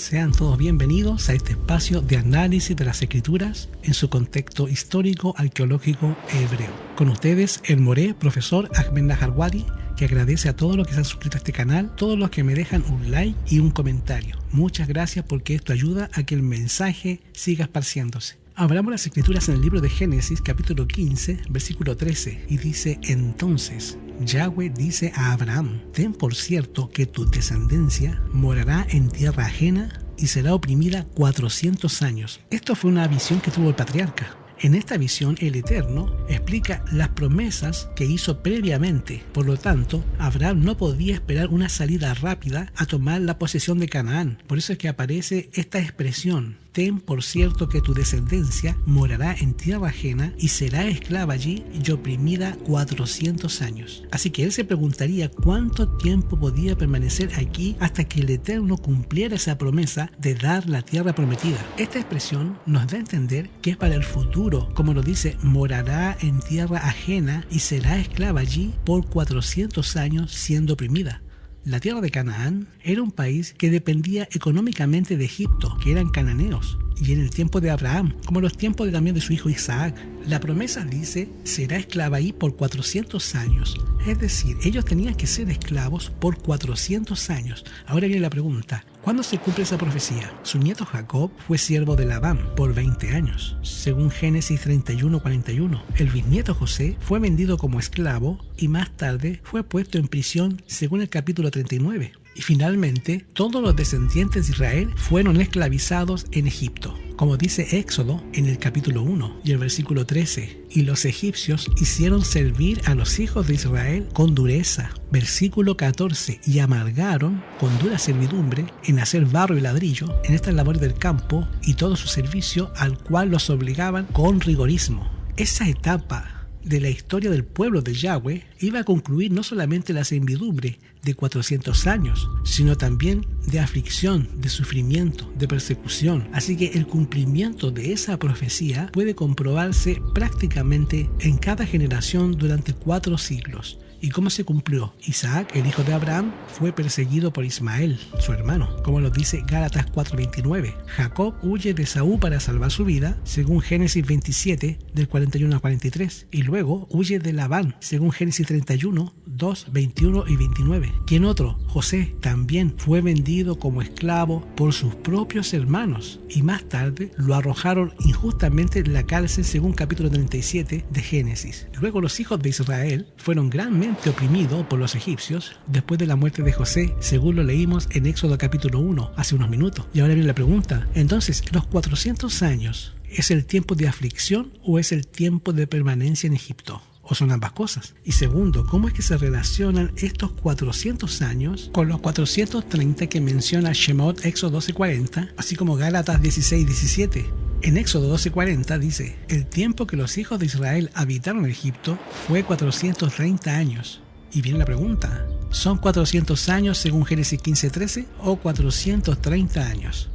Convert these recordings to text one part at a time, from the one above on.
Sean todos bienvenidos a este espacio de análisis de las escrituras en su contexto histórico, arqueológico e hebreo. Con ustedes, el moré, profesor Ahmed Naharwadi, que agradece a todos los que se han suscrito a este canal, todos los que me dejan un like y un comentario. Muchas gracias porque esto ayuda a que el mensaje siga esparciéndose. Abramos las escrituras en el libro de Génesis, capítulo 15, versículo 13, y dice: Entonces Yahweh dice a Abraham: Ten por cierto que tu descendencia morará en tierra ajena y será oprimida 400 años. Esto fue una visión que tuvo el patriarca. En esta visión, el Eterno explica las promesas que hizo previamente. Por lo tanto, Abraham no podía esperar una salida rápida a tomar la posesión de Canaán. Por eso es que aparece esta expresión: ten por cierto que tu descendencia morará en tierra ajena y será esclava allí y oprimida 400 años. Así que él se preguntaría cuánto tiempo podía permanecer aquí hasta que el Eterno cumpliera esa promesa de dar la tierra prometida. Esta expresión nos da a entender que es para el futuro, como lo dice: morará en tierra ajena y será esclava allí por 400 años siendo oprimida. La tierra de Canaán era un país que dependía económicamente de Egipto, que eran cananeos, y en el tiempo de Abraham, como en los tiempos también de su hijo Isaac. La promesa dice: será esclava ahí por 400 años. Es decir, ellos tenían que ser esclavos por 400 años. Ahora viene la pregunta: ¿cuándo se cumple esa profecía? Su nieto Jacob fue siervo de Labán por 20 años, según Génesis 31:41. El bisnieto José fue vendido como esclavo y más tarde fue puesto en prisión, según el capítulo 39. Y finalmente, todos los descendientes de Israel fueron esclavizados en Egipto, como dice Éxodo en el capítulo 1 y el versículo 13. Y los egipcios hicieron servir a los hijos de Israel con dureza. Versículo 14. Y amargaron con dura servidumbre en hacer barro y ladrillo en estas labores del campo y todo su servicio, al cual los obligaban con rigorismo. Esa etapa de la historia del pueblo de Yahweh iba a concluir no solamente la servidumbre de 400 años, sino también de aflicción, de sufrimiento, de persecución. Así que el cumplimiento de esa profecía puede comprobarse prácticamente en cada generación durante 4 siglos. ¿Y cómo se cumplió? Isaac, el hijo de Abraham, fue perseguido por Ismael, su hermano, como lo dice Gálatas 4:29. Jacob huye de Esaú para salvar su vida, según Génesis 27, del 41 al 43. Y luego huye de Labán, según Génesis 31, 2, 21 y 29. ¿Quién otro? José también fue vendido como esclavo por sus propios hermanos y más tarde lo arrojaron injustamente en la cárcel, según capítulo 37 de Génesis. Luego los hijos de Israel fueron grandemente oprimido por los egipcios después de la muerte de José, según lo leímos en Éxodo capítulo 1 hace unos minutos. Y ahora viene la pregunta: entonces, ¿los 400 años es el tiempo de aflicción o es el tiempo de permanencia en Egipto? ¿O son ambas cosas? Y segundo, ¿cómo es que se relacionan estos 400 años con los 430 que menciona Shemot Éxodo 12:40, así como Gálatas 16:17? En Éxodo 12:40 dice: el tiempo que los hijos de Israel habitaron en Egipto fue 430 años. Y viene la pregunta: ¿son 400 años según Génesis 15:13 o 430 años?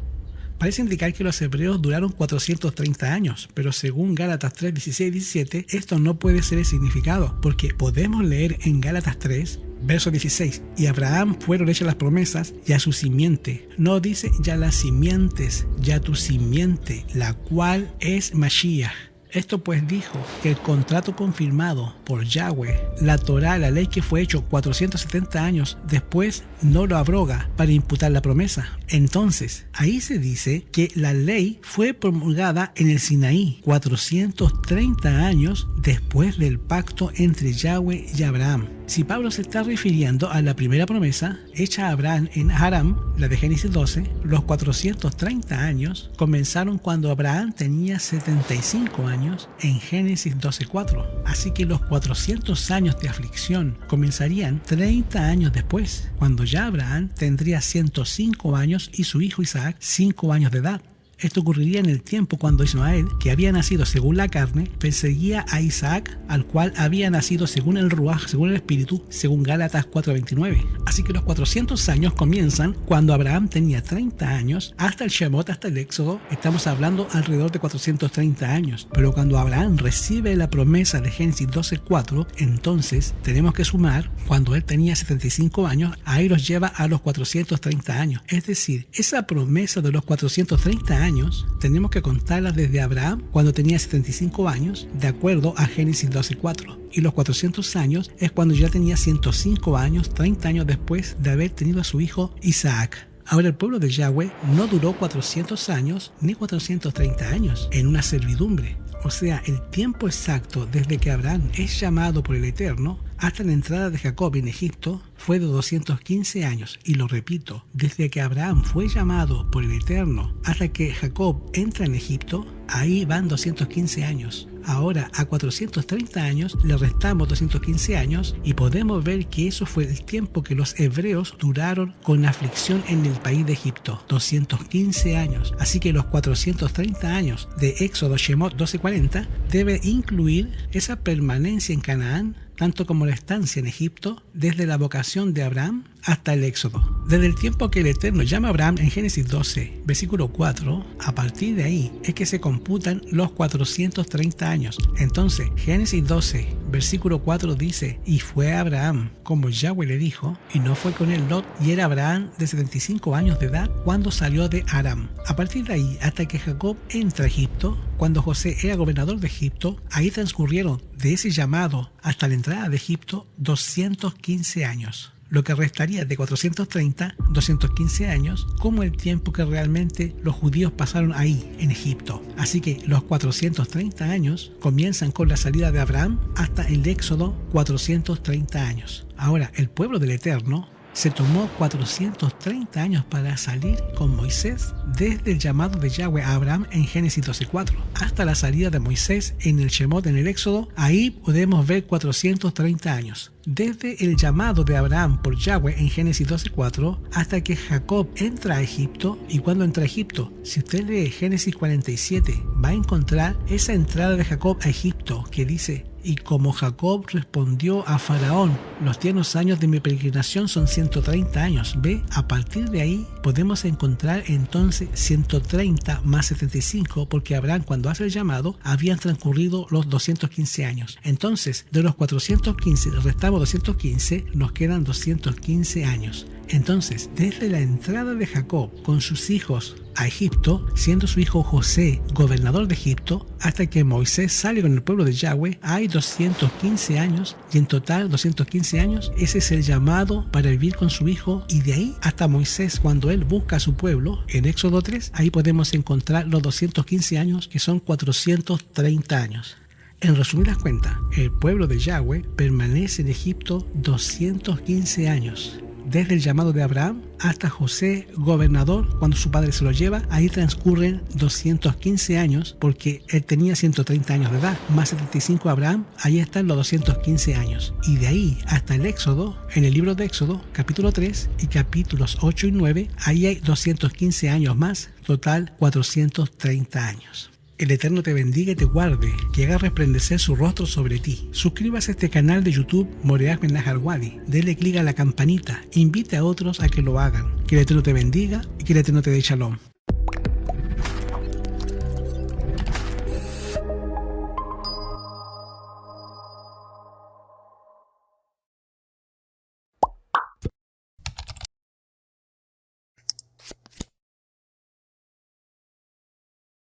Parece indicar que los hebreos duraron 430 años, pero según Gálatas 3, 16 y 17, esto no puede ser el significado, porque podemos leer en Gálatas 3, verso 16: y a Abraham fueron hechas las promesas y a su simiente. No dice ya las simientes, ya tu simiente, la cual es Mashiach. Esto pues dijo que el contrato confirmado por Yahweh, la Torá, la ley que fue hecho 470 años después, no lo abroga para imputar la promesa. Entonces, ahí se dice que la ley fue promulgada en el Sinaí 430 años después del pacto entre Yahweh y Abraham. Si Pablo se está refiriendo a la primera promesa hecha a Abraham en Haram, la de Génesis 12, los 430 años comenzaron cuando Abraham tenía 75 años en Génesis 12:4. Así que los 400 años de aflicción comenzarían 30 años después, cuando ya Abraham tendría 105 años y su hijo Isaac 5 años de edad. Esto ocurriría en el tiempo cuando Ismael, que había nacido según la carne, perseguía a Isaac, al cual había nacido según el Ruaj, según el Espíritu, según Gálatas 4:29. Así que los 400 años comienzan cuando Abraham tenía 30 años, hasta el Shemot, hasta el Éxodo, estamos hablando alrededor de 430 años. Pero cuando Abraham recibe la promesa de Génesis 12:4, entonces tenemos que sumar cuando él tenía 75 años, ahí los lleva a los 430 años. Es decir, esa promesa de los 430 años tenemos que contarla desde Abraham cuando tenía 75 años, de acuerdo a Génesis 12:4. Y los 400 años es cuando ya tenía 105 años, 30 años después de haber tenido a su hijo Isaac. Ahora, el pueblo de Yahweh no duró 400 años ni 430 años en una servidumbre. O sea, el tiempo exacto desde que Abraham es llamado por el Eterno hasta la entrada de Jacob en Egipto fue de 215 años. Y lo repito, desde que Abraham fue llamado por el Eterno hasta que Jacob entra en Egipto, ahí van 215 años. Ahora, a 430 años le restamos 215 años y podemos ver que eso fue el tiempo que los hebreos duraron con aflicción en el país de Egipto, 215 años. Así que los 430 años de Éxodo Shemot 12:40 debe incluir esa permanencia en Canaán, tanto como la estancia en Egipto, desde la vocación de Abraham hasta el Éxodo. Desde el tiempo que el Eterno llama a Abraham en Génesis 12, versículo 4, a partir de ahí es que se computan los 430 años. Entonces, Génesis 12, versículo 4 dice, y fue Abraham, como Yahweh le dijo, y no fue con él Lot, y era Abraham de 75 años de edad cuando salió de Aram. A partir de ahí, hasta que Jacob entra a Egipto, cuando José era gobernador de Egipto, ahí transcurrieron de ese llamado hasta la entrada de Egipto 215 años. Lo que restaría de 430, 215 años, como el tiempo que realmente los judíos pasaron ahí, en Egipto. Así que los 430 años comienzan con la salida de Abraham hasta el Éxodo, 430 años. Ahora, el pueblo del Eterno se tomó 430 años para salir con Moisés desde el llamado de Yahweh a Abraham en Génesis 12:4 hasta la salida de Moisés en el Shemot en el Éxodo. Ahí podemos ver 430 años. Desde el llamado de Abraham por Yahweh en Génesis 12:4 hasta que Jacob entra a Egipto. Y cuando entra a Egipto, si usted lee Génesis 47, va a encontrar esa entrada de Jacob a Egipto que dice: y como Jacob respondió a Faraón, los tiernos años de mi peregrinación son 130 años. ¿Ve? A partir de ahí podemos encontrar entonces 130 más 75, porque Abraham, cuando hace el llamado, habían transcurrido los 215 años. Entonces, de los 415 restamos 215, nos quedan 215 años. Entonces, desde la entrada de Jacob con sus hijos a Egipto, siendo su hijo José gobernador de Egipto, hasta que Moisés sale con el pueblo de Yahweh, hay 215 años, y en total 215 años, ese es el llamado para vivir con su hijo, y de ahí hasta Moisés, cuando él busca a su pueblo, en Éxodo 3, ahí podemos encontrar los 215 años, que son 430 años. En resumidas cuentas, el pueblo de Yahweh permanece en Egipto 215 años. Desde el llamado de Abraham hasta José, gobernador, cuando su padre se lo lleva, ahí transcurren 215 años, porque él tenía 130 años de edad, más 75 Abraham, ahí están los 215 años. Y de ahí hasta el Éxodo, en el libro de Éxodo, capítulo 3 y capítulos 8 y 9, ahí hay 215 años más, total 430 años. El Eterno te bendiga y te guarde, que haga resplandecer su rostro sobre ti. Suscríbase a este canal de YouTube Moreh Ahmed Wadi. Dele clic a la campanita. Invite a otros a que lo hagan. Que el Eterno te bendiga y que el Eterno te dé shalom.